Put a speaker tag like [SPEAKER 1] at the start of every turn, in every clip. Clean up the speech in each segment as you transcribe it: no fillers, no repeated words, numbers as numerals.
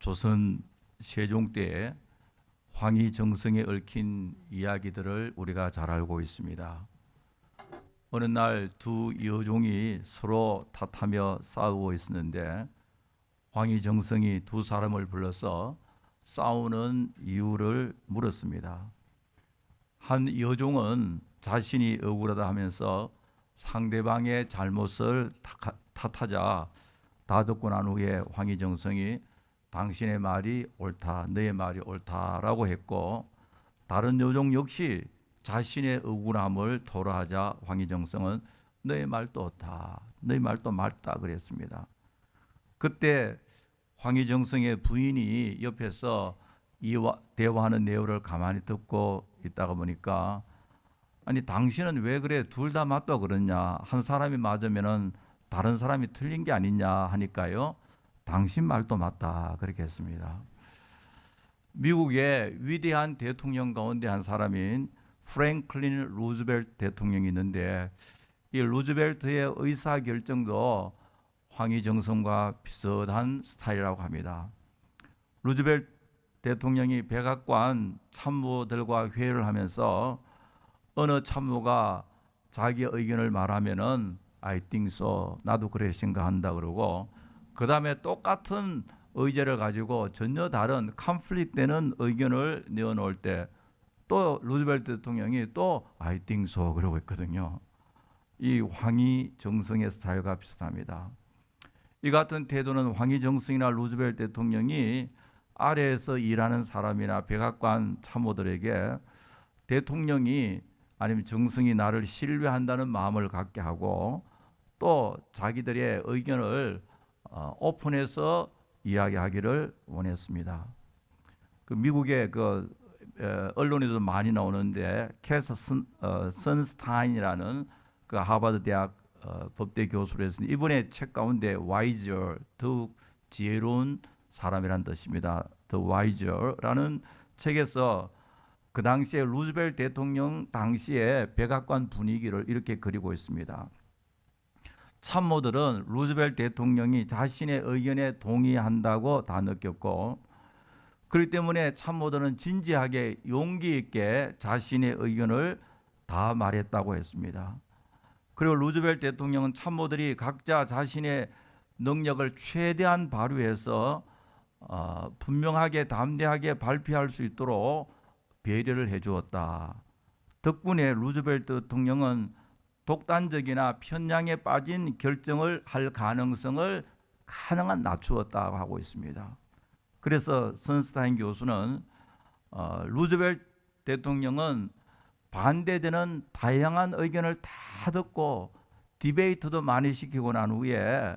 [SPEAKER 1] 조선 세종 때에 황희정성에 얽힌 이야기들을 우리가 잘 알고 있습니다. 어느 날 두 여종이 서로 탓하며 싸우고 있었는데 황희정성이 두 사람을 불러서 싸우는 이유를 물었습니다. 한 여종은 자신이 억울하다 하면서 상대방의 잘못을 탓하자 다 듣고 난 후에 황희정성이 당신의 말이 옳다, 너의 말이 옳다라고 했고, 다른 여종 역시 자신의 억울함을 토로하자 황희정성은 너의 말도 옳다, 너의 말도 맞다 그랬습니다. 그때 황희정성의 부인이 옆에서 이 대화하는 내용을 가만히 듣고 있다가 보니까, 아니 당신은 왜 그래, 둘 다 맞다 그러냐, 한 사람이 맞으면은 다른 사람이 틀린 게 아니냐 하니까요, 당신 말도 맞다 그렇게 했습니다. 미국의 위대한 대통령 가운데 한 사람인 프랭클린 루즈벨트 대통령이 있는데, 이 루즈벨트의 의사결정도 황희정성과 비슷한 스타일이라고 합니다. 루즈벨트 대통령이 백악관 참모들과 회의를 하면서 어느 참모가 자기 의견을 말하면은 I think so, 나도 그래 생각한다 그러고, 그 다음에 똑같은 의제를 가지고 전혀 다른 컨플릭트 되는 의견을 내어놓을 때 또 루즈벨트 대통령이 또 I think so 그러고 있거든요. 이 황희정성의 스타일과 비슷합니다. 이 같은 태도는 황희정성이나 루즈벨트 대통령이 아래에서 일하는 사람이나 백악관 참모들에게 대통령이 아니면 정성이 나를 신뢰한다는 마음을 갖게 하고, 또 자기들의 의견을 오픈해서 이야기하기를 원했습니다. 그 미국의 언론에도 많이 나오는데, 캐서 선스타인이라는 그 하버드 대학 법대 교수로 했습니다. 이분의 책 가운데 wiser, 더욱 지혜로운 사람이라는 뜻입니다. The wiser라는 책에서 그 당시에 루즈벨트 대통령 당시에 백악관 분위기를 이렇게 그리고 있습니다. 참모들은 루즈벨트 대통령이 자신의 의견에 동의한다고 다 느꼈고, 그렇기 때문에 참모들은 진지하게 용기 있게 자신의 의견을 다 말했다고 했습니다. 그리고 루즈벨트 대통령은 참모들이 각자 자신의 능력을 최대한 발휘해서 분명하게 담대하게 발표할 수 있도록 배려를 해주었다. 덕분에 루즈벨트 대통령은 독단적이나 편향에 빠진 결정을 할 가능성을 가능한 낮추었다고 하고 있습니다. 그래서 선스타인 교수는 루즈벨트 대통령은 반대되는 다양한 의견을 다 듣고 디베이트도 많이 시키고 난 후에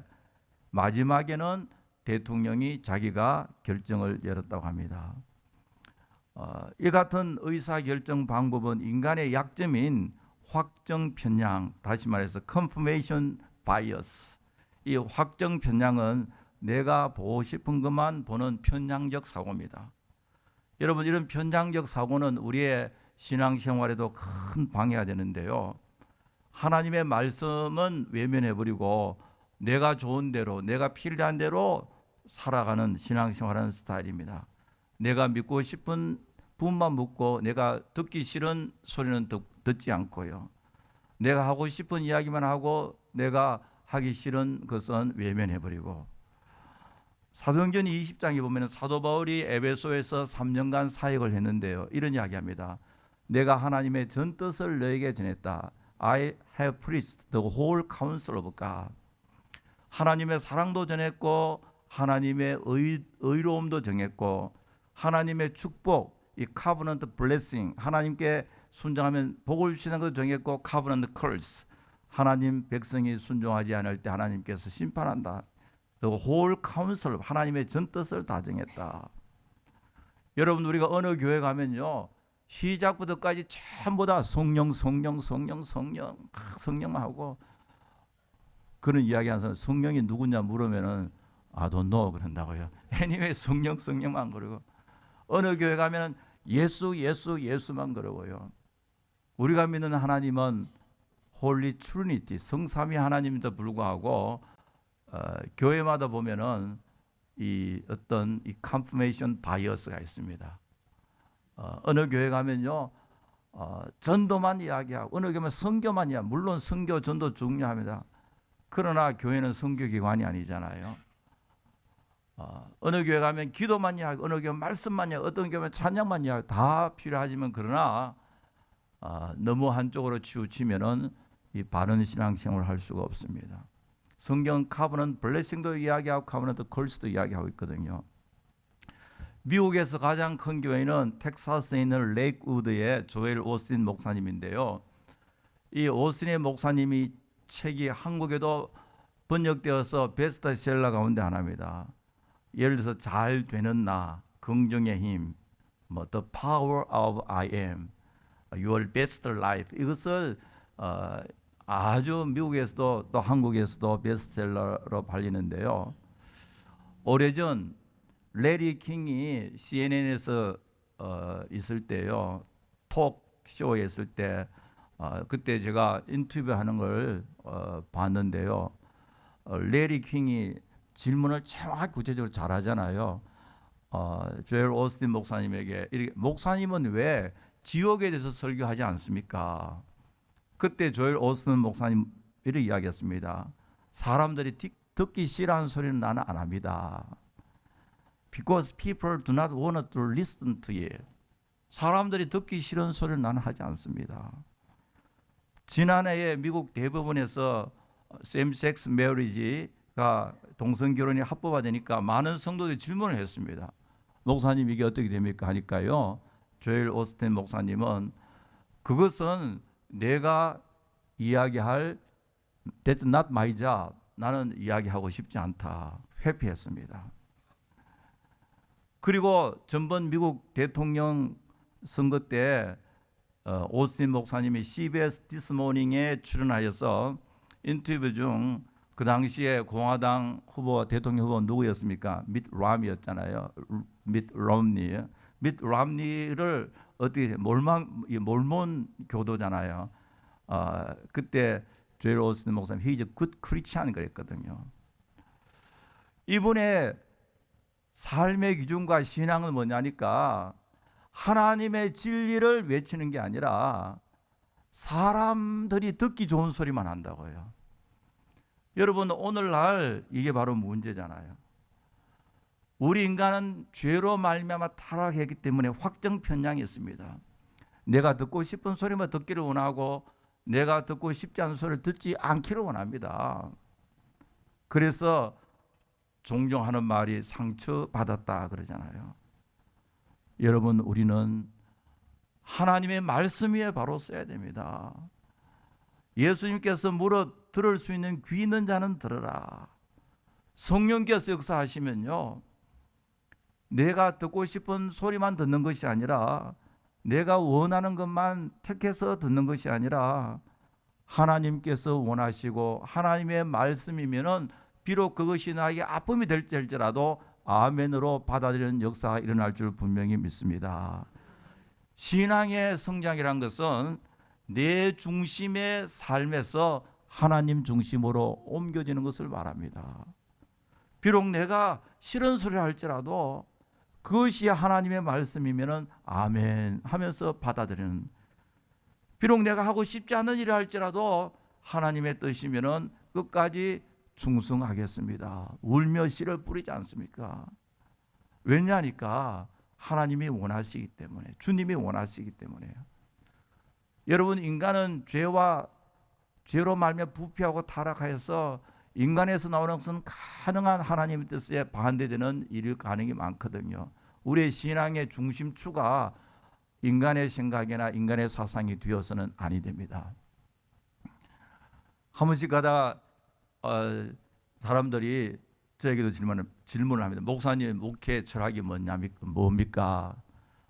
[SPEAKER 1] 마지막에는 대통령이 자기가 결정을 내렸다고 합니다. 이 같은 의사결정 방법은 인간의 약점인 확정 편향, 다시 말해서 confirmation bias, 이 확정 편향은 내가 보고 싶은 것만 보는 편향적 사고입니다. 여러분, 이런 편향적 사고는 우리의 신앙생활에도 큰 방해가 되는데요, 하나님의 말씀은 외면해버리고 내가 좋은 대로, 내가 필요한 대로 살아가는 신앙생활하는 스타일입니다. 내가 믿고 싶은 부분만 묻고 내가 듣기 싫은 소리는 듣지 않고요, 내가 하고 싶은 이야기만 하고 내가 하기 싫은 것은 외면해버리고, 사도행전 20장에 보면 사도 바울이 에베소에서 3년간 사역을 했는데요, 이런 이야기합니다. 내가 하나님의 전 뜻을 너에게 전했다. I have preached the whole counsel of God. 하나님의 사랑도 전했고 하나님의 의로움도 정했고, 하나님의 축복, 이 covenant blessing, 하나님께 순종하면 복을 주시는 것도 정했고, covenant curse, 하나님 백성이 순종하지 않을 때 하나님께서 심판한다. The whole counsel, 하나님의 전 뜻을 다 정했다. 여러분, 우리가 어느 교회 가면요, 시작부터까지 전부 다 성령 성령하고 그런 이야기하는 사람, 성령이 누구냐 물으면은 I don't know 그런다고요. anyway 성령만 그러고, 어느 교회 가면은 예수만 그러고요. 우리가 믿는 하나님은 홀리 트리니티, 성삼위 하나님임에도 불구하고 교회마다 보면은 이 어떤 이 컨퍼메이션 바이어스가 있습니다. 어느 교회 가면요, 전도만 이야기하고 어느 교회 가면 선교만 이야기. 물론 선교, 전도 중요합니다. 그러나 교회는 선교기관이 아니잖아요. 어느 교회 가면 기도만 이야기, 어느 교회 말씀만 이야기, 어떤 교회 찬양만 이야기 다 필요하지만 그러나 너무 한쪽으로 치우치면은 이 바른 신앙생활을 할 수가 없습니다. 성경 카브는 블레싱도 이야기하고 카브넌트 컬스도 이야기하고 있거든요. 미국에서 가장 큰 교회는 텍사스에 있는 레이크우드의 조엘 오스틴 목사님인데요. 이 오스틴의 목사님이 책이 한국에도 번역되어서 베스트셀러 가운데 하나입니다. 예를 들어서 잘 되는 나, 긍정의 힘, The Power of I Am, Your Best Life, 이것을 아주 미국에서도 또 한국에서도 베스트셀러로 팔리는데요. 오래전 레리 킹이 CNN에서 있을 때요, 톡쇼에 있을 때 그때 제가 인터뷰하는 걸 봤는데요. 레리 킹이 질문을 정확히 구체적으로 잘하잖아요. 조엘 오스틴 목사님에게 목사님은 왜 지옥에 대해서 설교하지 않습니까? 그때 조엘 오스틴 목사님 이렇게 이야기했습니다. 사람들이 듣기 싫어하는 소리는 나는 안 합니다. Because people do not want to listen to it. 사람들이 듣기 싫은 소리를 나는 하지 않습니다. 지난해에 미국 대법원에서 same-sex marriage가 동성결혼이 합법화되니까 많은 성도들이 질문을 했습니다. 목사님 이게 어떻게 됩니까? 하니까요, 조엘 오스틴 목사님은 그것은 내가 이야기할 That's not my job. 나는 이야기하고 싶지 않다. 회피했습니다. 그리고 전번 미국 대통령 선거 때 오스틴 목사님이 CBS This Morning에 출연하여서 인터뷰 중 그 당시에 공화당 후보 대통령 후보 누구였습니까? 미트 롬니였잖아요. 미트 롬니. 미트 롬니를 어떻게 몰몬 교도잖아요. 그때 조엘 오스틴 목사님 He's a good Christian 그랬거든요. 이분의 삶의 기준과 신앙은 뭐냐니까 하나님의 진리를 외치는 게 아니라 사람들이 듣기 좋은 소리만 한다고요. 여러분, 오늘날 이게 바로 문제잖아요. 우리 인간은 죄로 말미암아 타락했기 때문에 확정 편향이 있습니다. 내가 듣고 싶은 소리만 듣기를 원하고 내가 듣고 싶지 않은 소리를 듣지 않기를 원합니다. 그래서 종종 하는 말이 상처받았다 그러잖아요. 여러분, 우리는 하나님의 말씀 위에 바로 써야 됩니다. 예수님께서 물어 들을 수 있는 귀 있는 자는 들으라. 성령께서 역사하시면요, 내가 듣고 싶은 소리만 듣는 것이 아니라 내가 원하는 것만 택해서 듣는 것이 아니라 하나님께서 원하시고 하나님의 말씀이면은 비록 그것이 나에게 아픔이 될지라도 아멘으로 받아들이는 역사가 일어날 줄 분명히 믿습니다. 신앙의 성장이란 것은 내 중심의 삶에서 하나님 중심으로 옮겨지는 것을 말합니다. 비록 내가 싫은 소리를 할지라도 그것이 하나님의 말씀이면 아멘 하면서 받아들이는, 비록 내가 하고 싶지 않은 일을 할지라도 하나님의 뜻이면 끝까지 충성하겠습니다. 울며 씨를 뿌리지 않습니까? 왜냐하니까 하나님이 원하시기 때문에, 주님이 원하시기 때문에요. 여러분, 인간은 죄로 말미암아 부패하고 타락하여서 인간에서 나오는 것은 가능한 하나님의 뜻에 반대되는 일일 가능이 많거든요. 우리의 신앙의 중심추가 인간의 생각이나 인간의 사상이 되어서는 아니 됩니다. 한 번씩 가다 사람들이 저에게도 질문을 합니다. 목사님, 목회 철학이 뭡니까?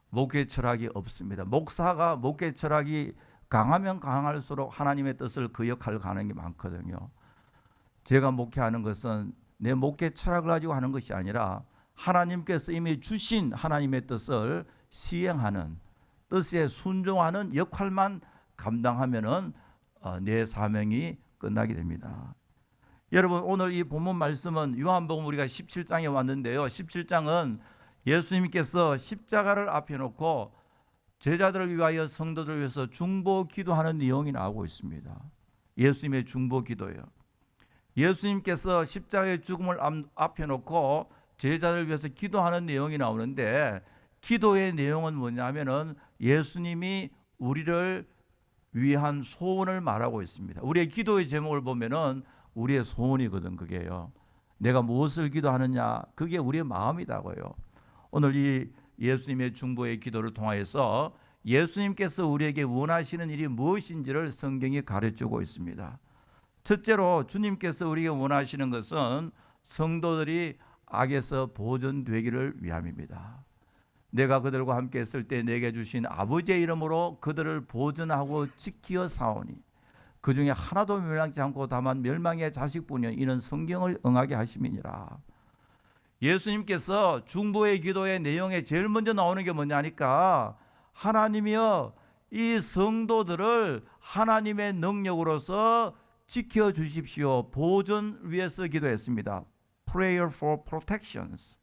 [SPEAKER 1] 목회 철학이 없습니다. 목사가 목회 철학이 강하면 강할수록 하나님의 뜻을 그 역할을 가는 게 많거든요. 제가 목회하는 것은 내 목회 철학을 가지고 하는 것이 아니라 하나님께서 이미 주신 하나님의 뜻을 시행하는, 뜻에 순종하는 역할만 감당하면은 내 사명이 끝나게 됩니다. 여러분, 오늘 이 본문 말씀은 요한복음 우리가 17장에 왔는데요. 17장은 예수님께서 십자가를 앞에 놓고 제자들을 위하여 성도들을 위해서 중보 기도하는 내용이 나오고 있습니다. 예수님의 중보 기도예요. 예수님께서 십자가의 죽음을 앞에 놓고 제자들을 위해서 기도하는 내용이 나오는데, 기도의 내용은 뭐냐면은 예수님이 우리를 위한 소원을 말하고 있습니다. 우리의 기도의 제목을 보면은 우리의 소원이거든. 그게요. 내가 무엇을 기도하느냐, 그게 우리의 마음이다고요. 오늘 이 예수님의 중보의 기도를 통하여서 예수님께서 우리에게 원하시는 일이 무엇인지를 성경이 가르치고 있습니다. 첫째로 주님께서 우리에게 원하시는 것은 성도들이 악에서 보존되기를 위함입니다. 내가 그들과 함께 있을 때 내게 주신 아버지의 이름으로 그들을 보존하고 지키어 사오니 그 중에 하나도 멸망치 않고 다만 멸망의 자식뿐이요 이는 성경을 응하게 하심이니라. 예수님께서 중보의 기도의 내용에 제일 먼저 나오는 게 뭐냐니까, 하나님이여 이 성도들을 하나님의 능력으로서 지켜 주십시오. 보존 위해서 기도했습니다. Prayer for protections.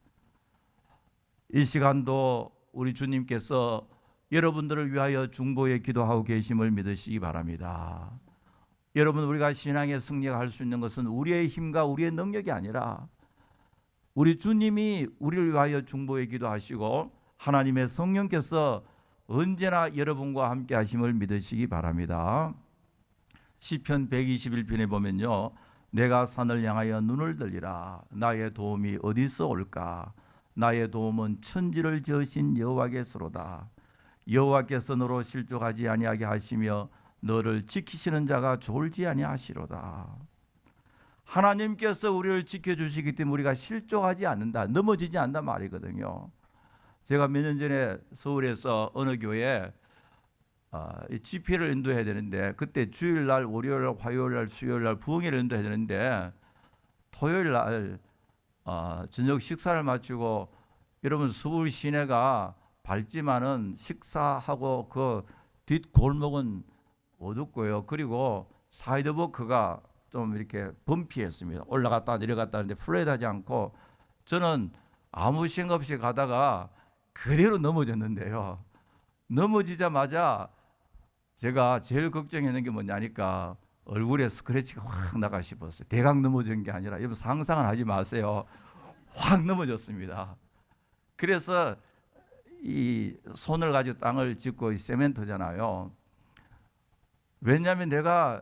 [SPEAKER 1] 이 시간도 우리 주님께서 여러분들을 위하여 중보의 기도하고 계심을 믿으시기 바랍니다. 여러분, 우리가 신앙의 승리가 할 수 있는 것은 우리의 힘과 우리의 능력이 아니라 우리 주님이 우리를 위하여 중보의 기도하시고 하나님의 성령께서 언제나 여러분과 함께 하심을 믿으시기 바랍니다. 시편 121편에 보면요, 내가 산을 향하여 눈을 들리라. 나의 도움이 어디서 올까? 나의 도움은 천지를 지으신 여호와께서로다. 여호와께서 너로 실족하지 아니하게 하시며 너를 지키시는 자가 졸지 아니하시로다. 하나님께서 우리를 지켜주시기 때문에 우리가 실족하지 않는다, 넘어지지 않는다 말이거든요. 제가 몇 년 전에 서울에서 어느 교회에 집회를 인도해야 되는데, 그때 주일날, 월요일날, 화요일날, 수요일날 부흥회를 인도해야 되는데, 토요일날 저녁 식사를 마치고, 여러분 서울 시내가 밝지만은 식사하고 그 뒷골목은 어둡고요. 그리고 사이드워크가 좀 이렇게 범피했습니다. 올라갔다 내려갔다 하는데 플랫하지 않고, 저는 아무 생각 없이 가다가 그대로 넘어졌는데요. 넘어지자마자 제가 제일 걱정했는 게 뭐냐니까, 얼굴에 스크래치가 확 나가 싶었어요. 대강 넘어진 게 아니라, 여러분 상상은 하지 마세요. 확 넘어졌습니다. 그래서 이 손을 가지고 땅을 짚고 이 세멘트잖아요. 왜냐하면 내가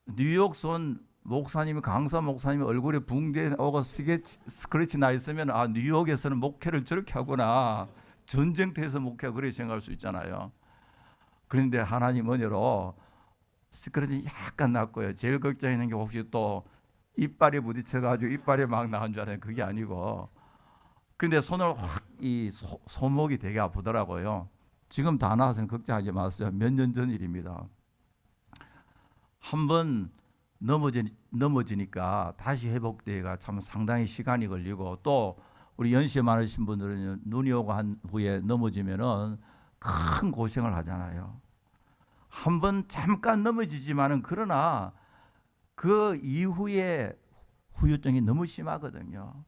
[SPEAKER 1] 뉴욕 선 목사님이, 강사 목사님이 얼굴에 붕대 오고 스크래치 나 있으면, 아, 뉴욕에서는 목회를 저렇게 하구나, 전쟁터에서 목회하고 그렇게 생각할 수 있잖아요. 그런데 하나님 은혜로 스크래치 약간 났고요. 제일 걱정하는 게 혹시 또 이빨에 부딪혀가지고 이빨에 막 나온 줄 알았는데 그게 아니고, 근데 손을 확, 이 손목이 되게 아프더라고요. 지금 다 나와서는 걱정하지 마세요. 몇 년 전 일입니다. 한번 넘어지니까 다시 회복되기가 참 상당히 시간이 걸리고, 또 우리 연세 많으신 분들은 눈이 오고 한 후에 넘어지면은 큰 고생을 하잖아요. 한번 잠깐 넘어지지만은, 그러나 그 이후에 후유증이 너무 심하거든요.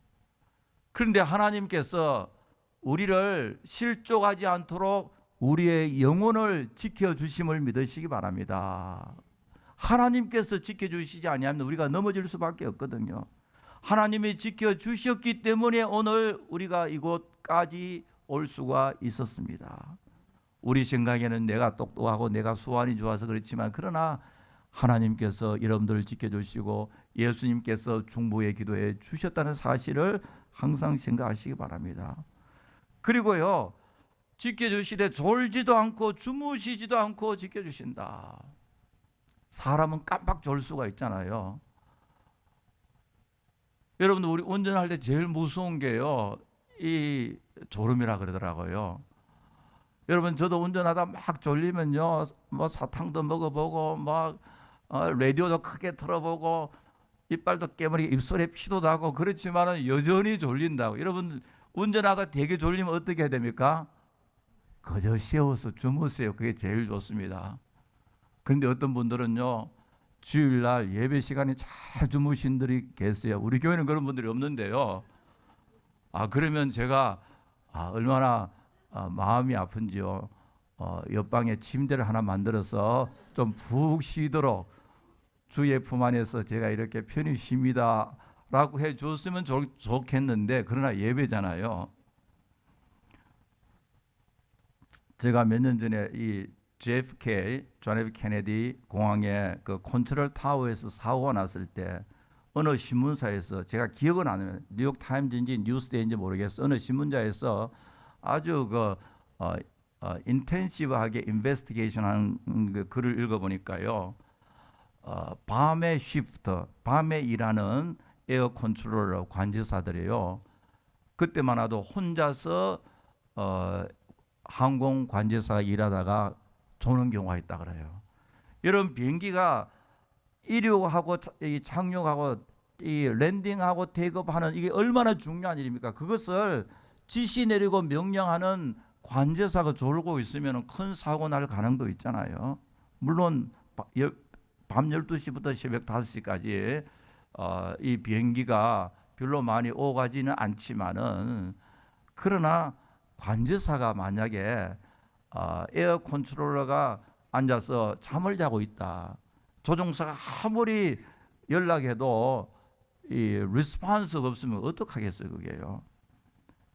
[SPEAKER 1] 그런데 하나님께서 우리를 실족하지 않도록 우리의 영혼을 지켜주심을 믿으시기 바랍니다. 하나님께서 지켜주시지 아니하면 우리가 넘어질 수밖에 없거든요. 하나님이 지켜주셨기 때문에 오늘 우리가 이곳까지 올 수가 있었습니다. 우리 생각에는 내가 똑똑하고 내가 수완이 좋아서 그렇지만, 그러나 하나님께서 여러분들을 지켜주시고 예수님께서 중보의 기도해 주셨다는 사실을 항상 생각하시기 바랍니다. 그리고요, 지켜주시되 졸지도 않고 주무시지도 않고 지켜주신다. 사람은 깜빡 졸 수가 있잖아요. 여러분들, 우리 운전할 때 제일 무서운 게요, 이 졸음이라 그러더라고요. 여러분, 저도 운전하다 막 졸리면요, 뭐 사탕도 먹어보고 막 라디오도 크게 틀어보고 이빨도 깨물고 입술에 피도 나고 그렇지만은 여전히 졸린다고. 여러분, 운전하다 되게 졸리면 어떻게 해야 됩니까? 그저 쉬어서 주무세요. 그게 제일 좋습니다. 그런데 어떤 분들은요, 주일날 예배 시간에 잘 주무신 분들이 계세요. 우리 교회는 그런 분들이 없는데요. 그러면 제가 얼마나 마음이 아픈지요. 옆방에 침대를 하나 만들어서 좀 푹 쉬도록 주의 품 안에서 제가 이렇게 편히 쉽니다 라고 해 줬으면 좋겠는데, 그러나 예배잖아요. 제가 몇 년 전에 이 JFK, 존 F 케네디 공항에 그 컨트롤 타워에서 사고가 났을 때 어느 신문사에서, 제가 기억은 안 나요. 뉴욕 타임즈인지 뉴스데이인지 모르겠어. 어느 신문사에서 아주 인텐시브하게 인베스티게이션 하는 그 글을 읽어보니까요. 밤에 쉬프트, 밤에 일하는 에어 컨트롤러 관제사들이에요. 그때만 해도 혼자서 항공 관제사가 일하다가 조는 경우가 있다 그래요. 여러분, 비행기가 이륙하고 착륙하고 이 랜딩하고 테이크업하는 이게 얼마나 중요한 일입니까? 그것을 지시 내리고 명령하는 관제사가 졸고 있으면 큰 사고 날 가능도 있잖아요. 물론 밤 12시부터 새벽 5시까지 이 비행기가 별로 많이 오가지는 않지만은, 그러나 관제사가 만약에 에어 컨트롤러가 앉아서 잠을 자고 있다. 조종사가 아무리 연락해도 이 리스폰스가 없으면 어떡하겠어요, 그게요.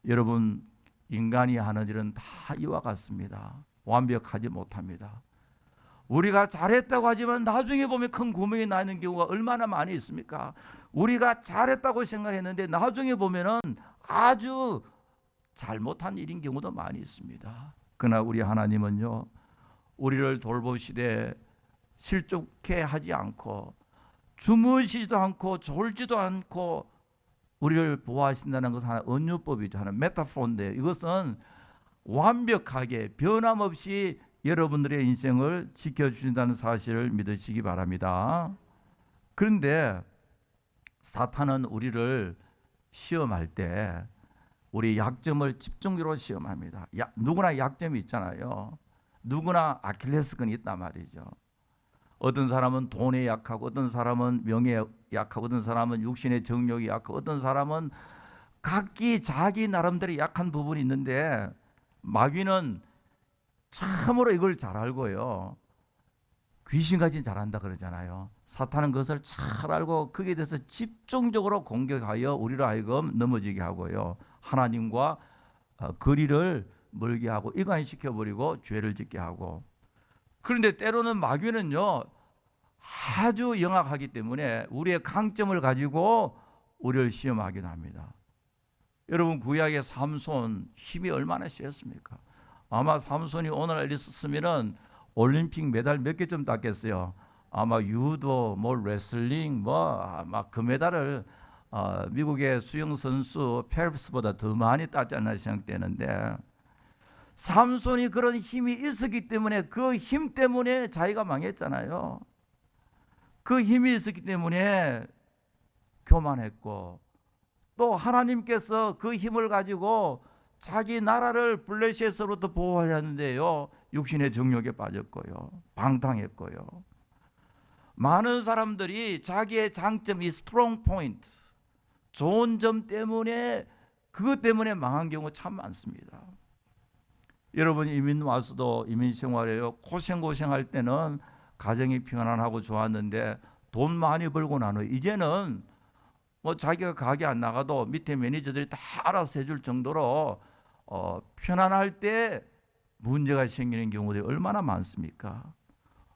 [SPEAKER 1] 여러분, 인간이 하는 일은 다 이와 같습니다. 완벽하지 못합니다. 우리가 잘했다고 하지만 나중에 보면 큰 구멍이 나 있는 경우가 얼마나 많이 있습니까? 우리가 잘했다고 생각했는데 나중에 보면은 아주 잘못한 일인 경우도 많이 있습니다. 그러나 우리 하나님은요, 우리를 돌보시되 실족해 하지 않고 주무시지도 않고 졸지도 않고 우리를 보호하신다는 것은 하나 은유법이죠. 하나 메타포인데, 이것은 완벽하게 변함없이 여러분들의 인생을 지켜주신다는 사실을 믿으시기 바랍니다. 그런데 사탄은 우리를 시험할 때 우리 약점을 집중적으로 시험합니다. 누구나 약점이 있잖아요. 누구나 아킬레스건이 있단 말이죠. 어떤 사람은 돈에 약하고, 어떤 사람은 명예에 약하고, 어떤 사람은 육신의 정욕이 약하고, 어떤 사람은 각기 자기 나름대로 약한 부분이 있는데, 마귀는 참으로 이걸 잘 알고요. 귀신같이 잘한다 그러잖아요. 사탄은 그것을 잘 알고 거기에 대해서 집중적으로 공격하여 우리로 하여금 넘어지게 하고요. 하나님과 거리를 멀게 하고 이간시켜버리고 죄를 짓게 하고. 그런데 때로는 마귀는요, 아주 영악하기 때문에 우리의 강점을 가지고 우리를 시험하기도 합니다. 여러분, 구약의 삼손 힘이 얼마나 세었습니까? 아마 삼손이 오늘 있었으면은 올림픽 메달 몇 개쯤 땄겠어요. 아마 유도, 레슬링, 아마 금메달을 미국의 수영 선수 펠프스보다 더 많이 땄지 않나 생각되는데, 삼손이 그런 힘이 있었기 때문에, 그 힘 때문에 자기가 망했잖아요. 그 힘이 있었기 때문에 교만했고, 또 하나님께서 그 힘을 가지고 자기 나라를 블레셋으로부터 보호하였는데요, 육신의 정욕에 빠졌고요, 방탕했고요. 많은 사람들이 자기의 장점, 이 스트롱 포인트, 좋은 점 때문에, 그것 때문에 망한 경우 참 많습니다. 여러분, 이민 와서도 이민 생활에요, 고생할 때는 가정이 평안하고 좋았는데 돈 많이 벌고 난 후 이제는 자기가 가게 안 나가도 밑에 매니저들이 다 알아서 해줄 정도로 편안할 때 문제가 생기는 경우들이 얼마나 많습니까?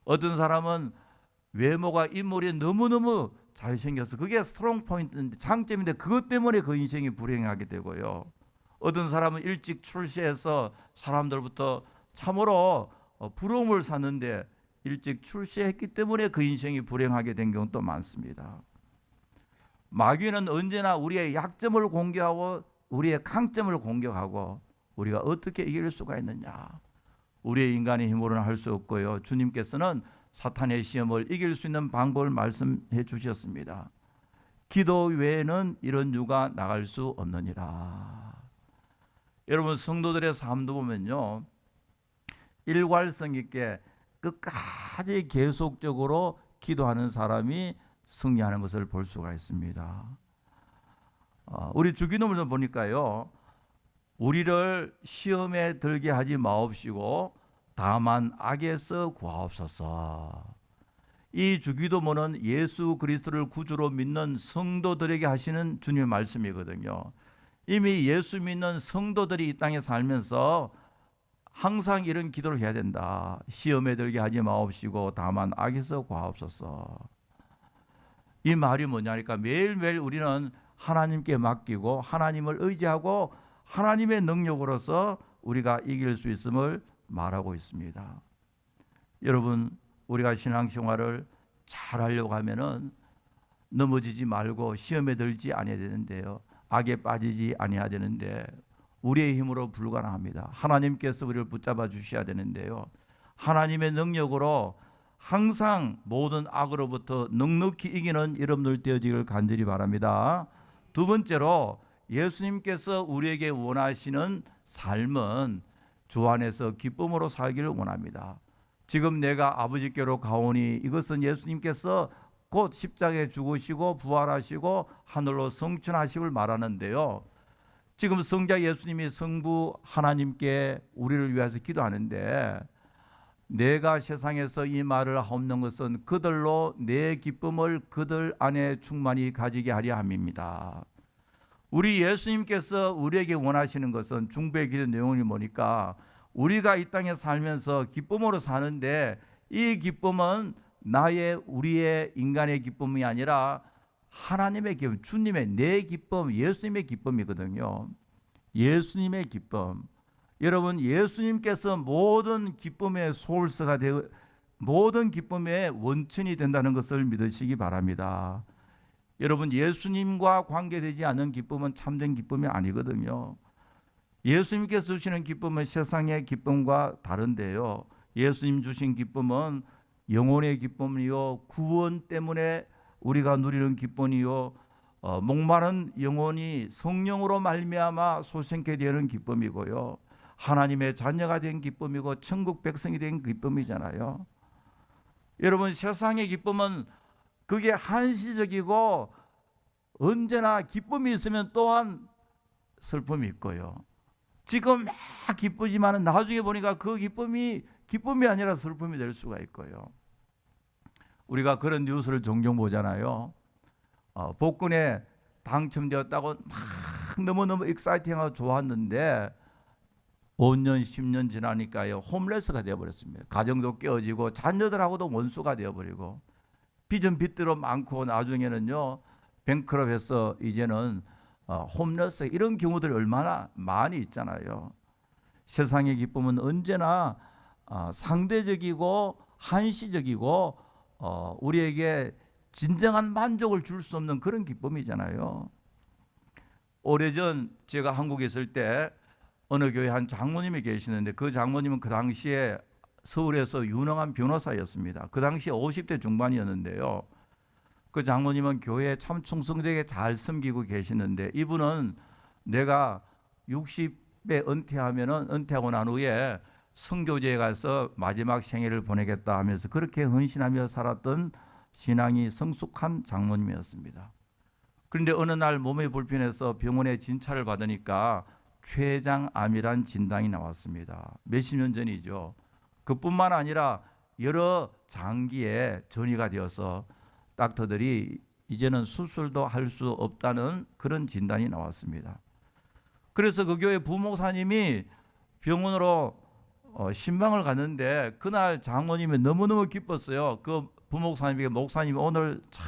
[SPEAKER 1] 어떤 사람은 외모가, 인물이 너무너무 잘생겨서 그게 스트롱 포인트인데, 장점인데, 그것 때문에 그 인생이 불행하게 되고요. 어떤 사람은 일찍 출세해서 사람들부터 참으로 부러움을 샀는데 일찍 출세했기 때문에 그 인생이 불행하게 된 경우도 많습니다. 마귀는 언제나 우리의 약점을 공격하고 우리의 강점을 공격하고, 우리가 어떻게 이길 수가 있느냐? 우리의 인간의 힘으로는 할 수 없고요. 주님께서는 사탄의 시험을 이길 수 있는 방법을 말씀해 주셨습니다. 기도 외에는 이런 유가 나갈 수 없느니라. 여러분, 성도들의 삶도 보면요, 일괄성 있게 끝까지 계속적으로 기도하는 사람이 승리하는 것을 볼 수가 있습니다. 우리 주기도문을 보니까요, 우리를 시험에 들게 하지 마옵시고 다만 악에서 구하옵소서. 이 주기도문은 예수 그리스도를 구주로 믿는 성도들에게 하시는 주님의 말씀이거든요. 이미 예수 믿는 성도들이 이 땅에 살면서 항상 이런 기도를 해야 된다. 시험에 들게 하지 마옵시고 다만 악에서 구하옵소서. 이 말이 뭐냐니까 매일매일 우리는 하나님께 맡기고 하나님을 의지하고 하나님의 능력으로서 우리가 이길 수 있음을 말하고 있습니다. 여러분, 우리가 신앙생활을 잘하려고 하면은 넘어지지 말고 시험에 들지 아니해야 되는데요, 악에 빠지지 아니해야 되는데 우리의 힘으로 불가능합니다. 하나님께서 우리를 붙잡아 주셔야 되는데요, 하나님의 능력으로 항상 모든 악으로부터 넉넉히 이기는 여러분들 되어지기를 간절히 바랍니다. 두 번째로, 예수님께서 우리에게 원하시는 삶은 주 안에서 기쁨으로 살기를 원합니다. 지금 내가 아버지께로 가오니 이것은 예수님께서 곧 십자가에 죽으시고 부활하시고 하늘로 승천하심을 말하는데요, 지금 성자 예수님이 성부 하나님께 우리를 위해서 기도하는데, 내가 세상에서 이 말을 하옵는 것은 그들로 내 기쁨을 그들 안에 충만히 가지게 하려 함입니다. 우리 예수님께서 우리에게 원하시는 것은, 중보의 기도 내용이 뭐니까 우리가 이 땅에 살면서 기쁨으로 사는데, 이 기쁨은 우리의 인간의 기쁨이 아니라 하나님의 기쁨, 주님의, 내 기쁨, 예수님의 기쁨이거든요. 예수님의 기쁨. 여러분, 예수님께서 모든 기쁨의 소울스가 되어 모든 기쁨의 원천이 된다는 것을 믿으시기 바랍니다. 여러분, 예수님과 관계되지 않은 기쁨은 참된 기쁨이 아니거든요. 예수님께서 주시는 기쁨은 세상의 기쁨과 다른데요, 예수님 주신 기쁨은 영혼의 기쁨이요, 구원 때문에 우리가 누리는 기쁨이요, 목마른 영혼이 성령으로 말미암아 소생케 되는 기쁨이고요, 하나님의 자녀가 된 기쁨이고 천국 백성이 된 기쁨이잖아요. 여러분, 세상의 기쁨은 그게 한시적이고 언제나 기쁨이 있으면 또한 슬픔이 있고요. 지금 막 기쁘지만 나중에 보니까 그 기쁨이 아니라 슬픔이 될 수가 있고요. 우리가 그런 뉴스를 종종 보잖아요. 복권에 당첨되었다고 막 너무너무 익사이팅하고 좋았는데 5년 10년 지나니까요, 홈레스가 되어버렸습니다. 가정도 깨어지고 자녀들하고도 원수가 되어버리고 빚은 빚대로 많고 나중에는요 뱅크럽해서 이제는 홈레스, 이런 경우들이 얼마나 많이 있잖아요. 세상의 기쁨은 언제나 상대적이고 한시적이고 우리에게 진정한 만족을 줄 수 없는 그런 기쁨이잖아요. 오래전 제가 한국에 있을 때 어느 교회 한 장모님이 계시는데, 그 장모님은 그 당시에 서울에서 유능한 변호사였습니다. 그 당시 50대 중반이었는데요, 그 장모님은 교회에 참 충성되게 잘 섬기고 계시는데, 이분은 내가 60에 은퇴하고 난 후에 선교제에 가서 마지막 생애를 보내겠다 하면서 그렇게 헌신하며 살았던 신앙이 성숙한 장모님이었습니다. 그런데 어느 날 몸이 불편해서 병원에 진찰을 받으니까 췌장암이란 진단이 나왔습니다. 몇십 년 전이죠. 그뿐만 아니라 여러 장기에 전이가 되어서 닥터들이 이제는 수술도 할 수 없다는 그런 진단이 나왔습니다. 그래서 그 교회 부목사님이 병원으로 신방을 갔는데, 그날 장모님이 너무너무 기뻤어요. 그 부목사님에게, 목사님이 오늘 참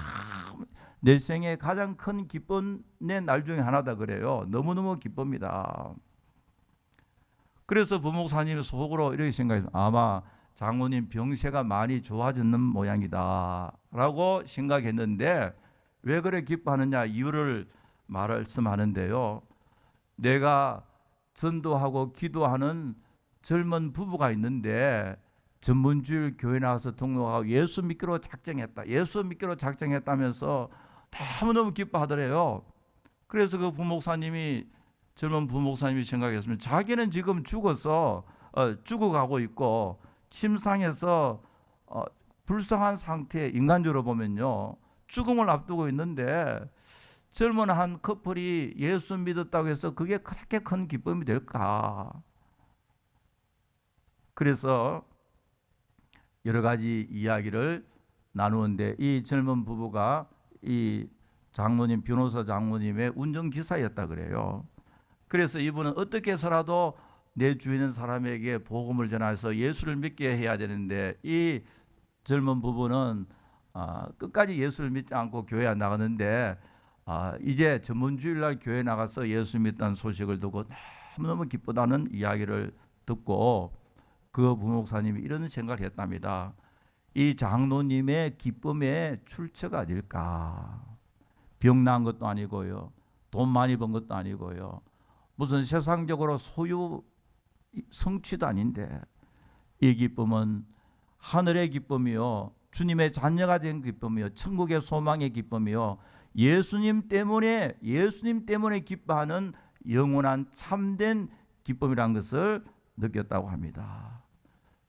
[SPEAKER 1] 내 생에 가장 큰 기쁨의 날 중에 하나다 그래요. 너무너무 기쁩니다. 그래서 부목사님이 속으로 이렇게 생각했어요. 아마 장모님 병세가 많이 좋아졌는 모양이다 라고 생각했는데, 왜 그래 기뻐하느냐 이유를 말씀하는데요, 내가 전도하고 기도하는 젊은 부부가 있는데 전문주일 교회 나와서 등록하고 예수 믿기로 작정했다면서 너무너무 기뻐하더래요. 그래서 그 젊은 부목사님이 생각했습니다. 자기는 지금 죽어가고 있고 침상에서 불쌍한 상태, 인간적으로 보면요, 죽음을 앞두고 있는데 젊은 한 커플이 예수 믿었다고 해서 그게 그렇게 큰 기쁨이 될까? 그래서 여러 가지 이야기를 나누는데, 이 젊은 부부가 이 장로님, 변호사 장로님의 운전기사였다 그래요. 그래서 이분은 어떻게 해서라도 내 주위에 있는 사람에게 복음을 전해서 예수를 믿게 해야 되는데, 이 젊은 부부는 끝까지 예수를 믿지 않고 교회 안 나가는데, 이제 전문주일날 교회 나가서 예수 믿다는 소식을 듣고 너무너무 기쁘다는 이야기를 듣고 그 부목사님이 이런 생각을 했답니다. 이 장로님의 기쁨의 출처가 어딜까? 병난 것도 아니고요, 돈 많이 번 것도 아니고요, 무슨 세상적으로 소유 성취도 아닌데, 이 기쁨은 하늘의 기쁨이요, 주님의 자녀가 된 기쁨이요, 천국의 소망의 기쁨이요, 예수님 때문에 기뻐하는 영원한 참된 기쁨이라는 것을 느꼈다고 합니다.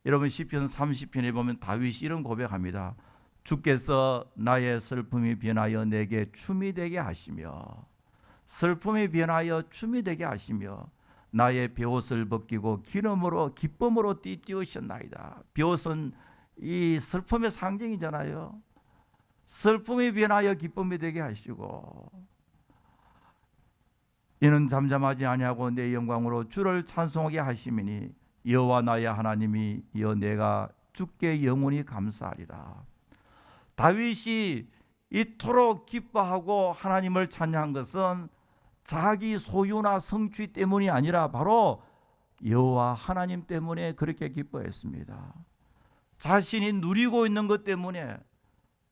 [SPEAKER 1] 여러분, 시편 30편에 보면 다윗이 이런 고백합니다. 주께서 나의 슬픔이 변하여 내게 춤이 되게 하시며, 슬픔이 변하여 춤이 되게 하시며, 나의 베옷을 벗기고 기쁨으로 띠띠우셨나이다. 베옷은 이 슬픔의 상징이잖아요. 슬픔이 변하여 기쁨이 되게 하시고, 이는 잠잠하지 아니하고 내 영광으로 주를 찬송하게 하심이니 여호와 나의 하나님이 여 내가 주께 영원히 감사하리라. 다윗이 이토록 기뻐하고 하나님을 찬양한 것은 자기 소유나 성취 때문이 아니라 바로 여호와 하나님 때문에 그렇게 기뻐했습니다. 자신이 누리고 있는 것 때문에,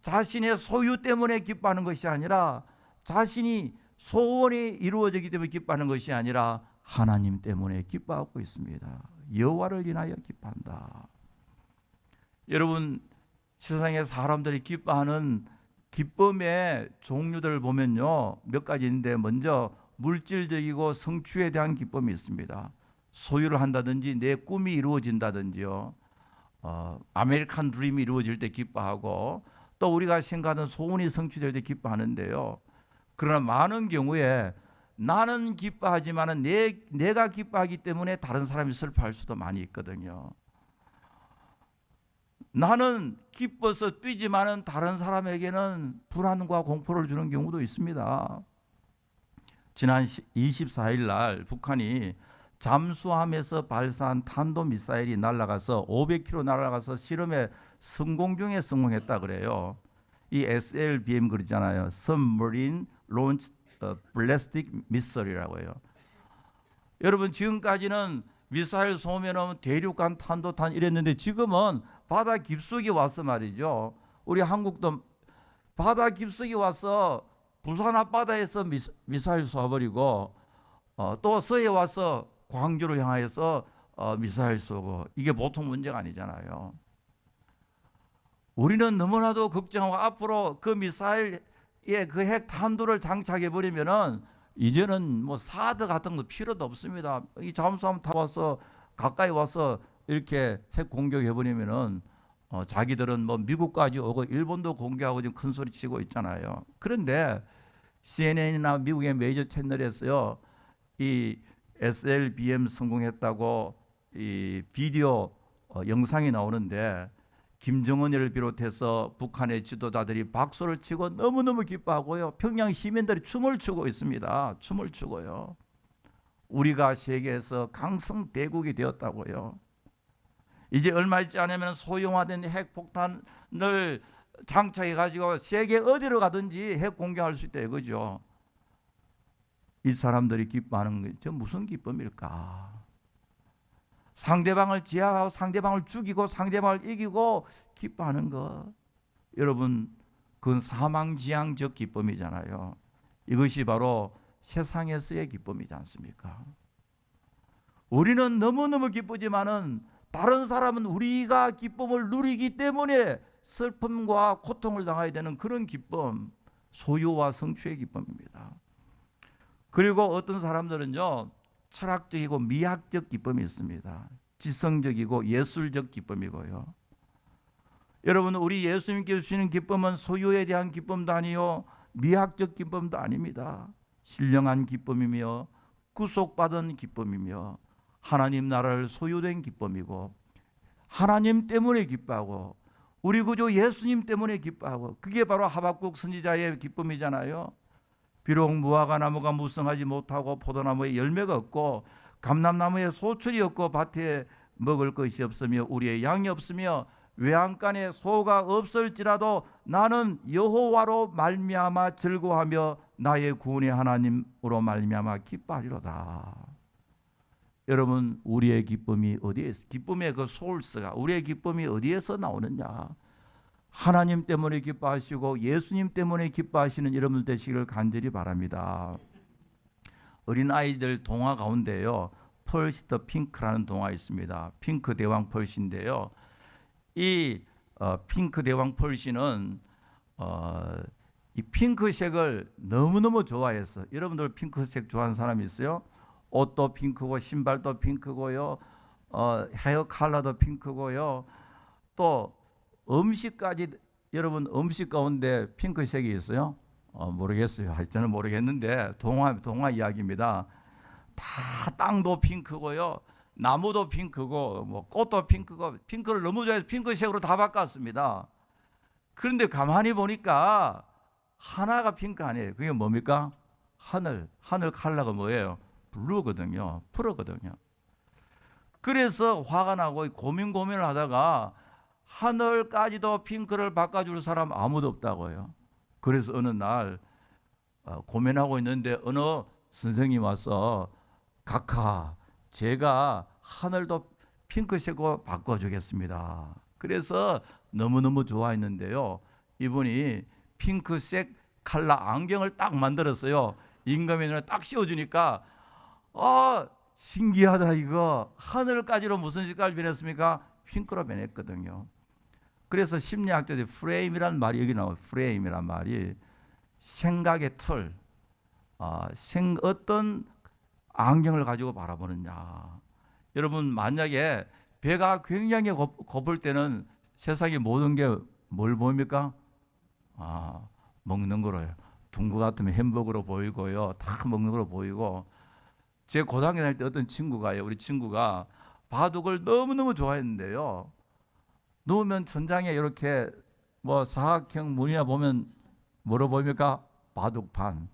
[SPEAKER 1] 자신의 소유 때문에 기뻐하는 것이 아니라, 자신이 소원이 이루어지기 때문에 기뻐하는 것이 아니라 하나님 때문에 기뻐하고 있습니다. 여호와를 인하여 기뻐한다. 여러분, 세상에 사람들이 기뻐하는 기쁨의 종류들을 보면요, 몇 가지 있는데, 먼저 물질적이고 성취에 대한 기쁨이 있습니다. 소유를 한다든지 내 꿈이 이루어진다든지요, 아메리칸 드림이 이루어질 때 기뻐하고, 또 우리가 생각하는 소원이 성취될 때 기뻐하는데요, 그러나 많은 경우에 나는 기뻐하지만 내가 기뻐하기 때문에 다른 사람이 슬퍼할 수도 많이 있거든요. 나는 기뻐서 뛰지만 다른 사람에게는 불안과 공포를 주는 경우도 있습니다. 지난 24일 날 북한이 잠수함에서 발사한 탄도미사일이 날아가서 500km 날아가서 실험에 성공했다 그래요. 이 SLBM 그러잖아요. Submarine Launched Ballistic Missile이라고 해요. 여러분, 지금까지는 미사일 쏘면 대륙간 탄도탄 이랬는데, 지금은 바다 깊숙이 와서 말이죠, 우리 한국도 바다 깊숙이 와서 부산 앞바다에서 미사일 쏘아버리고, 또 서해 와서 광주를 향해서 미사일 쏘고, 이게 보통 문제가 아니잖아요. 우리는 너무나도 걱정하고, 앞으로 그 미사일에 그 핵 탄두를 장착해 버리면은 이제는 뭐 사드 같은 거 필요도 없습니다. 이 잠수함 타와서 가까이 와서 이렇게 핵 공격해 버리면은 자기들은 뭐 미국까지 오고 일본도 공격하고 지금 큰 소리 치고 있잖아요. 그런데 CNN이나 미국의 메이저 채널에서요, 이 SLBM 성공했다고 이 비디오 영상이 나오는데, 김정은을 비롯해서 북한의 지도자들이 박수를 치고 너무너무 기뻐하고요, 평양 시민들이 춤을 추고 있습니다. 춤을 추고요. 우리가 세계에서 강성대국이 되었다고요. 이제 얼마 있지 않으면 소형화된 핵폭탄을 장착해 가지고 세계 어디로 가든지 핵 공격할 수 있다 이거죠. 이 사람들이 기뻐하는 게 무슨 기쁨일까? 상대방을 제압하고 상대방을 죽이고 상대방을 이기고 기뻐하는 것, 여러분, 그건 사망지향적 기쁨이잖아요. 이것이 바로 세상에서의 기쁨이지 않습니까? 우리는 너무너무 기쁘지만은 다른 사람은 우리가 기쁨을 누리기 때문에 슬픔과 고통을 당해야 되는 그런 기쁨, 소유와 성취의 기쁨입니다. 그리고 어떤 사람들은요, 철학적이고 미학적 기쁨이 있습니다. 지성적이고 예술적 기쁨이고요. 여러분, 우리 예수님께서 주시는 기쁨은 소유에 대한 기쁨도 아니요 미학적 기쁨도 아닙니다. 신령한 기쁨이며 구속받은 기쁨이며 하나님 나라를 소유된 기쁨이고 하나님 때문에 기뻐하고 우리 구주 예수님 때문에 기뻐하고, 그게 바로 하박국 선지자의 기쁨이잖아요. 비록 무화과 나무가 무성하지 못하고 포도나무에 열매가 없고 감람나무에 소출이 없고 밭에 먹을 것이 없으며 우리의 양이 없으며 외양간에 소가 없을지라도 나는 여호와로 말미암아 즐거워하며 나의 구원의 하나님으로 말미암아 기뻐하리로다. 여러분, 우리의 기쁨이 어디에서, 기쁨의 그 소울스가, 우리의 기쁨이 어디에서 나오느냐? 하나님 때문에 기뻐하시고 예수님 때문에 기뻐하시는 여러분들 되시기를 간절히 바랍니다. 어린아이들 동화 가운데요, 펄시 더 핑크라는 동화 있습니다. 핑크 대왕 펄시인데요, 이 핑크 대왕 펄시는 이 핑크색을 너무너무 좋아했어. 여러분들 핑크색 좋아하는 사람이 있어요? 옷도 핑크고 신발도 핑크고요, 헤어 컬러도 핑크고요, 또 음식까지. 여러분, 음식 가운데 핑크색이 있어요? 모르겠어요. 저는 모르겠는데 동화 이야기입니다. 다 땅도 핑크고요, 나무도 핑크고 뭐 꽃도 핑크고, 핑크를 너무 좋아해서 핑크색으로 다 바꿨습니다. 그런데 가만히 보니까 하나가 핑크 아니에요. 그게 뭡니까? 하늘 컬러가 뭐예요? 블루거든요. 푸르거든요. 그래서 화가 나고 고민을 하다가 하늘까지도 핑크를 바꿔줄 사람 아무도 없다고요. 그래서 어느 날 고민하고 있는데 어느 선생님이 와서, 각하, 제가 하늘도 핑크색으로 바꿔주겠습니다. 그래서 너무너무 좋아했는데요, 이분이 핑크색 컬러 안경을 딱 만들었어요. 임금의 눈에 딱 씌워주니까 신기하다, 이거 하늘까지로 무슨 색깔 변했습니까? 핑크로 변했거든요. 그래서 심리학자들이 프레임이란 말이 여기 나와요. 프레임이란 말이 생각의 틀, 어떤 안경을 가지고 바라보느냐. 여러분, 만약에 배가 굉장히 고플 때는 세상의 모든 게 뭘 보입니까? 먹는 거로요. 둥거 같으면 햄버거로 보이고요, 다 먹는 거로 보이고. 제 고등학교 다닐 때 어떤 친구가요, 우리 친구가 바둑을 너무너무 좋아했는데요, 누우면 천장에 이렇게 뭐 사각형 문이나 보면 뭐로 보입니까? 바둑판.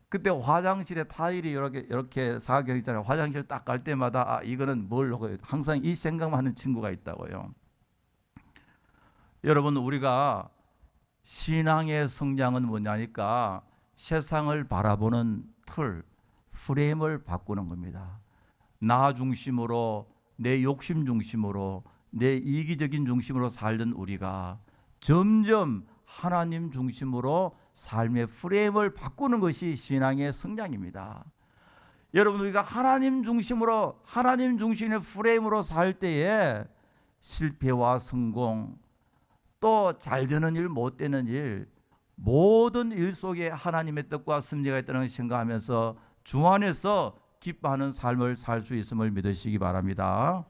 [SPEAKER 1] 그때 화장실에 타일이 이렇게 사각형 있잖아요. 화장실 딱 갈 때마다 이거는 뭘 하고, 항상 이 생각만 하는 친구가 있다고요. 여러분, 우리가 신앙의 성장은 뭐냐니까 세상을 바라보는 틀, 프레임을 바꾸는 겁니다. 나 중심으로, 내 욕심 중심으로, 내 이기적인 중심으로 살던 우리가 점점 하나님 중심으로 삶의 프레임을 바꾸는 것이 신앙의 성장입니다. 여러분, 우리가 하나님 중심으로, 하나님 중심의 프레임으로 살 때에 실패와 성공, 또 잘 되는 일, 못 되는 일, 모든 일 속에 하나님의 뜻과 섭리가 있다는 것을 생각하면서 주 안에서 기뻐하는 삶을 살 수 있음을 믿으시기 바랍니다.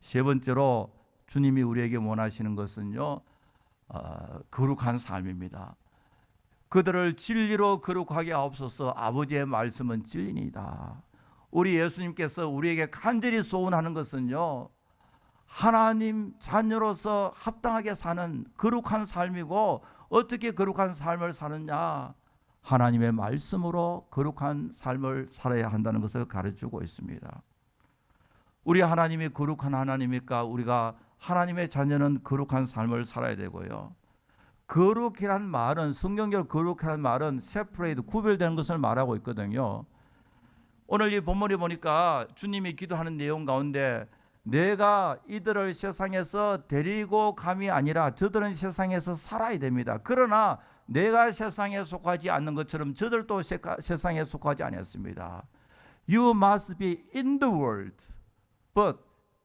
[SPEAKER 1] 세 번째로 주님이 우리에게 원하시는 것은요, 거룩한 삶입니다. 그들을 진리로 거룩하게 하옵소서. 아버지의 말씀은 진리니다. 우리 예수님께서 우리에게 간절히 소원하는 것은요, 하나님 자녀로서 합당하게 사는 거룩한 삶이고, 어떻게 거룩한 삶을 사느냐? 하나님의 말씀으로 거룩한 삶을 살아야 한다는 것을 가르치고 있습니다. 우리 하나님이 거룩한 하나님이니까 우리가 하나님의 자녀는 거룩한 삶을 살아야 되고요. 거룩이란 말은, 성경적 거룩이란 말은 separate, 구별되는 것을 말하고 있거든요. 오늘 이 본문에 보니까 주님이 기도하는 내용 가운데, 내가 이들을 세상에서 데리고 감이 아니라 저들은 세상에서 살아야 됩니다. 그러나 내가 세상에 속하지 않는 것처럼 저들도 세상에 속하지 않았습니다. You must be in the world, but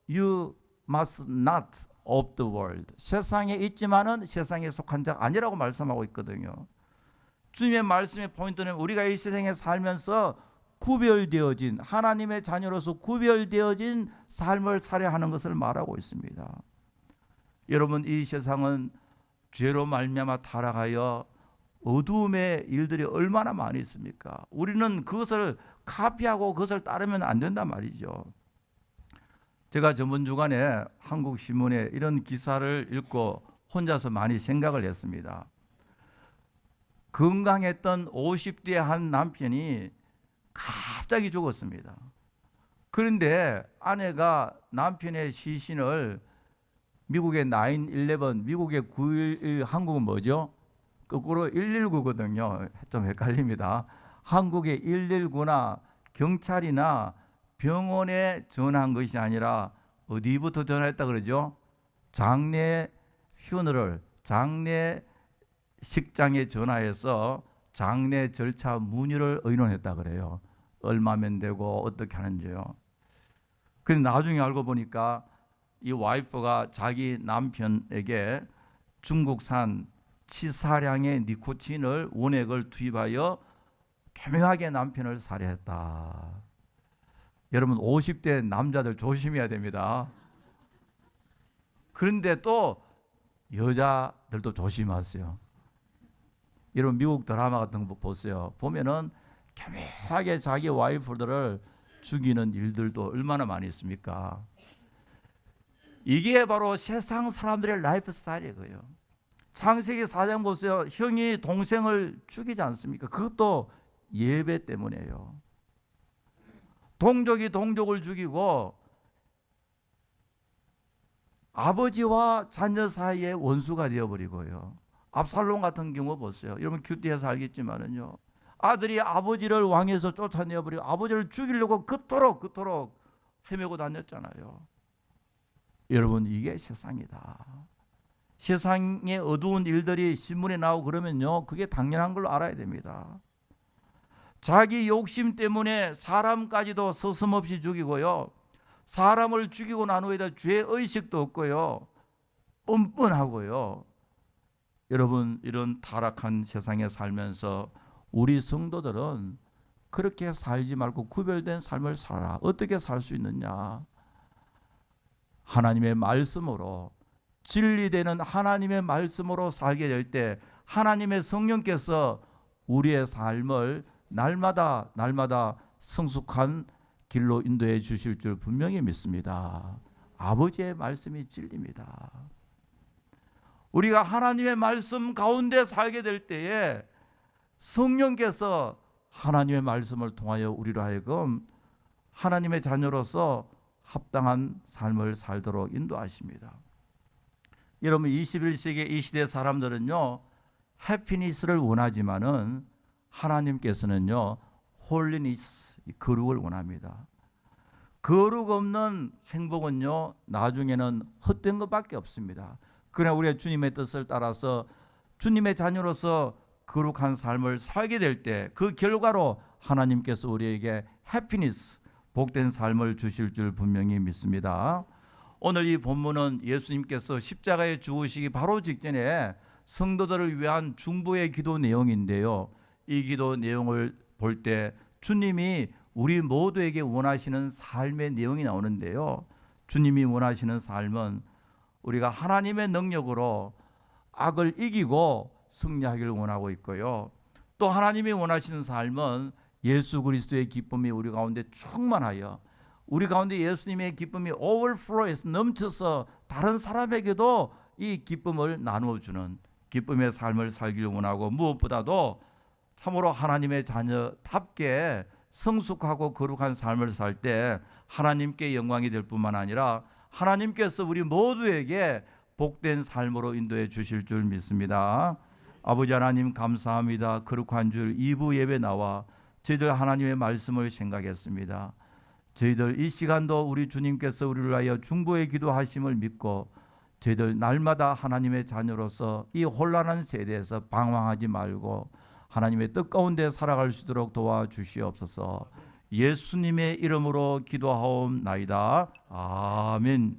[SPEAKER 1] you must not of the world. 세상에 있지만은 세상에 속한 자가 아니라고 말씀하고 있거든요. 주님의 말씀의 포인트는 우리가 이 세상에 살면서 구별되어진, 하나님의 자녀로서 구별되어진 삶을 살아야 하는 것을 말하고 있습니다. 여러분, 이 세상은 죄로 말미암아 타락하여 어두움의 일들이 얼마나 많이 있습니까? 우리는 그것을 카피하고 그것을 따르면 안 된단 말이죠. 제가 저번 주간에 한국신문에 이런 기사를 읽고 혼자서 많이 생각을 했습니다. 건강했던 50대 한 남편이 갑자기 죽었습니다. 그런데 아내가 남편의 시신을 미국의 9/11, 미국의 9/11, 한국은 뭐죠? 거꾸로 119거든요. 좀 헷갈립니다. 한국의 119나 경찰이나 병원에 전화한 것이 아니라 어디부터 전화했다 그러죠? 장례 휴너럴, 장례 식장에 전화해서 장례 절차 문의를 의논했다 그래요. 얼마면 되고 어떻게 하는지요. 근데 나중에 알고 보니까 이 와이프가 자기 남편에게 중국산 치사량의 니코틴을 원액을 투입하여 교묘하게 남편을 살해했다. 여러분, 50대 남자들 조심해야 됩니다. 그런데 또 여자들도 조심하세요. 여러분, 미국 드라마 같은 거 보세요. 보면은 교묘하게 자기 와이프들을 죽이는 일들도 얼마나 많이 있습니까? 이게 바로 세상 사람들의 라이프 스타일이고요. 창세기 4장 보세요. 형이 동생을 죽이지 않습니까? 그것도 예배 때문에요. 동족이 동족을 죽이고 아버지와 자녀 사이에 원수가 되어버리고요. 압살롬 같은 경우 보세요. 여러분 큐티에서 알겠지만은요. 아들이 아버지를 왕에서 쫓아내어버리고 아버지를 죽이려고 그토록 헤매고 다녔잖아요. 여러분, 이게 세상이다. 세상의 어두운 일들이 신문에 나오고 그러면요, 그게 당연한 걸로 알아야 됩니다. 자기 욕심 때문에 사람까지도 서슴없이 죽이고요, 사람을 죽이고 난 후에 죄의식도 없고요, 뻔뻔하고요. 여러분, 이런 타락한 세상에 살면서 우리 성도들은 그렇게 살지 말고 구별된 삶을 살아라. 어떻게 살 수 있느냐? 하나님의 말씀으로, 진리되는 하나님의 말씀으로 살게 될 때 하나님의 성령께서 우리의 삶을 날마다 성숙한 길로 인도해 주실 줄 분명히 믿습니다. 아버지의 말씀이 진리입니다. 우리가 하나님의 말씀 가운데 살게 될 때에 성령께서 하나님의 말씀을 통하여 우리로 하여금 하나님의 자녀로서 합당한 삶을 살도록 인도하십니다. 여러분, 21세기 이 시대 사람들은요, 해피니스를 원하지만은 하나님께서는요, 홀리니스, 거룩을 원합니다. 거룩 없는 행복은요, 나중에는 헛된 것밖에 없습니다. 그러나 우리가 주님의 뜻을 따라서 주님의 자녀로서 거룩한 삶을 살게 될 때 그 결과로 하나님께서 우리에게 해피니스, 복된 삶을 주실 줄 분명히 믿습니다. 오늘 이 본문은 예수님께서 십자가에 죽으시기 바로 직전에 성도들을 위한 중보의 기도 내용인데요. 이 기도 내용을 볼 때 주님이 우리 모두에게 원하시는 삶의 내용이 나오는데요. 주님이 원하시는 삶은 우리가 하나님의 능력으로 악을 이기고 승리하기를 원하고 있고요. 또 하나님이 원하시는 삶은 예수 그리스도의 기쁨이 우리 가운데 충만하여 우리 가운데 예수님의 기쁨이 overflow해서 넘쳐서 다른 사람에게도 이 기쁨을 나누어주는 기쁨의 삶을 살기를 원하고, 무엇보다도 참으로 하나님의 자녀답게 성숙하고 거룩한 삶을 살 때 하나님께 영광이 될 뿐만 아니라 하나님께서 우리 모두에게 복된 삶으로 인도해 주실 줄 믿습니다. 아버지 하나님, 감사합니다. 거룩한 줄 2부 예배 나와 저희들 하나님의 말씀을 생각했습니다. 저희들 이 시간도 우리 주님께서 우리를 위하여 중보의 기도하심을 믿고 저희들 날마다 하나님의 자녀로서 이 혼란한 세대에서 방황하지 말고 하나님의 뜻 가운데 살아갈 수 있도록 도와주시옵소서. 예수님의 이름으로 기도하옵나이다. 아멘.